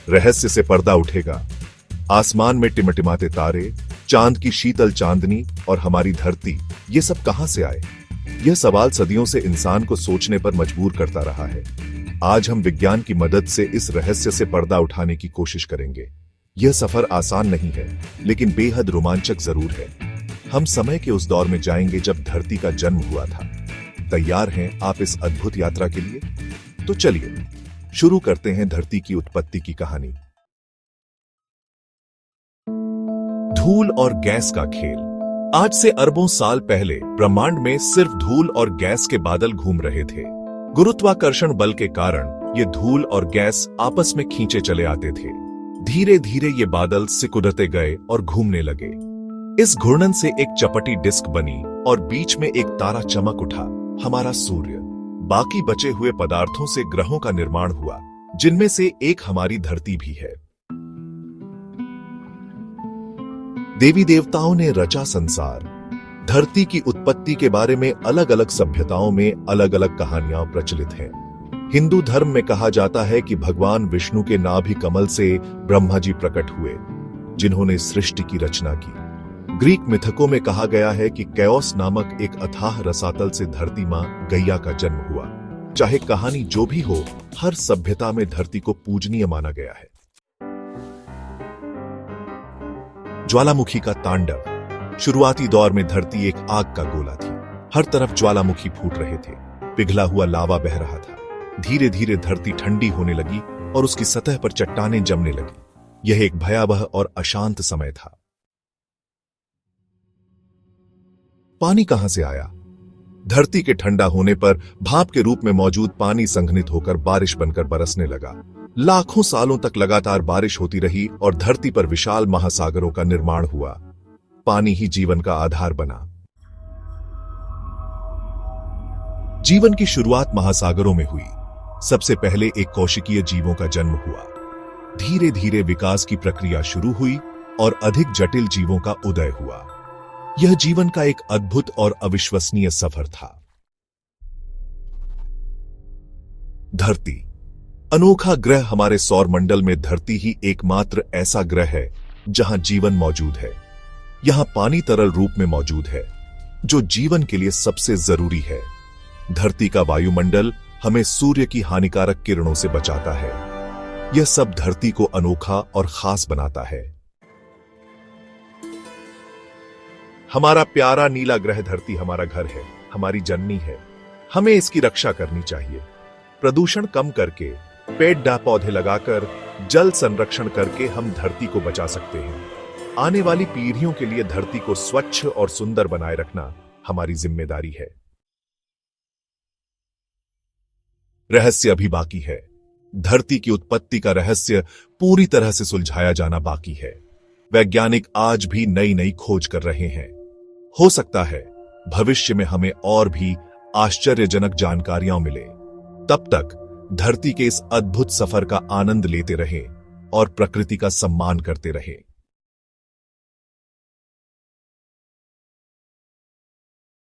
रहस्य से पर्दा उठेगा। आसमान में टिमटिमाते तारे, चांद की शीतल चांदनी और हमारी धरती, ये सब कहां से आए? यह सवाल सदियों से इंसान को सोचने पर मजबूर करता रहा है। आज हम विज्ञान की मदद से इस रहस्य से पर्दा उठाने की कोशिश करेंगे। यह सफर आसान नहीं है, लेकिन बेहद रोमांचक जरूर है। हम समय के उस दौर में जाएंगे जब धरती का जन्म हुआ था। तैयार हैं आप इस अद्भुत यात्रा के लिए? तो चलिए शुरू करते हैं धरती की उत्पत्ति की कहानी। धूल और गैस का खेल। आज से अरबों साल पहले ब्रह्मांड में सिर्फ धूल और गैस के बादल घूम रहे थे। गुरुत्वाकर्षण बल के कारण ये धूल और गैस आपस में खींचे चले आते थे। धीरे धीरे ये बादल सिकुड़ते गए और घूमने लगे। इस घूर्णन से एक चपटी डिस्क बनी और बीच में एक तारा चमक उठा, हमारा सूर्य। बाकी बचे हुए पदार्थों से ग्रहों का निर्माण हुआ, जिनमें से एक हमारी धरती भी है। देवी देवताओं ने रचा संसार। धरती की उत्पत्ति के बारे में अलग अलग सभ्यताओं में अलग अलग कहानियां प्रचलित हैं। हिंदू धर्म में कहा जाता है कि भगवान विष्णु के नाभि कमल से ब्रह्मा जी प्रकट हुए, जिन्होंने सृष्टि की रचना की। ग्रीक मिथकों में कहा गया है कि कैओस नामक एक अथाह रसातल से धरती मां गैया का जन्म हुआ। चाहे कहानी जो भी हो, हर सभ्यता में धरती को पूजनीय माना गया है। ज्वालामुखी का तांडव। शुरुआती दौर में धरती एक आग का गोला थी। हर तरफ ज्वालामुखी फूट रहे थे, पिघला हुआ लावा बह रहा था। धीरे धीरे धरती ठंडी होने लगी और उसकी सतह पर चट्टानें जमने लगी। यह एक भयावह और अशांत समय था। पानी कहां से आया? धरती के ठंडा होने पर भाप के रूप में मौजूद पानी संघनित होकर बारिश बनकर बरसने लगा। लाखों सालों तक लगातार बारिश होती रही और धरती पर विशाल महासागरों का निर्माण हुआ। पानी ही जीवन का आधार बना। जीवन की शुरुआत महासागरों में हुई। सबसे पहले एक कोशिकीय जीवों का जन्म हुआ। धीरे धीरे विकास की प्रक्रिया शुरू हुई और अधिक जटिल जीवों का उदय हुआ। यह जीवन का एक अद्भुत और अविश्वसनीय सफर था। धरती, अनोखा ग्रह। हमारे सौर मंडल में धरती ही एकमात्र ऐसा ग्रह है जहां जीवन मौजूद है। यहां पानी तरल रूप में मौजूद है, जो जीवन के लिए सबसे जरूरी है। धरती का वायुमंडल हमें सूर्य की हानिकारक किरणों से बचाता है। यह सब धरती को अनोखा और खास बनाता है। हमारा प्यारा नीला ग्रह धरती हमारा घर है, हमारी जननी है। हमें इसकी रक्षा करनी चाहिए। प्रदूषण कम करके, पेड़ पौधे लगाकर, जल संरक्षण करके हम धरती को बचा सकते हैं। आने वाली पीढ़ियों के लिए धरती को स्वच्छ और सुंदर बनाए रखना हमारी जिम्मेदारी है। रहस्य अभी बाकी है। धरती की उत्पत्ति का रहस्य पूरी तरह से सुलझाया जाना बाकी है। वैज्ञानिक आज भी नई नई खोज कर रहे हैं। हो सकता है भविष्य में हमें और भी आश्चर्यजनक जानकारियां मिले। तब तक धरती के इस अद्भुत सफर का आनंद लेते रहें और प्रकृति का सम्मान करते रहें।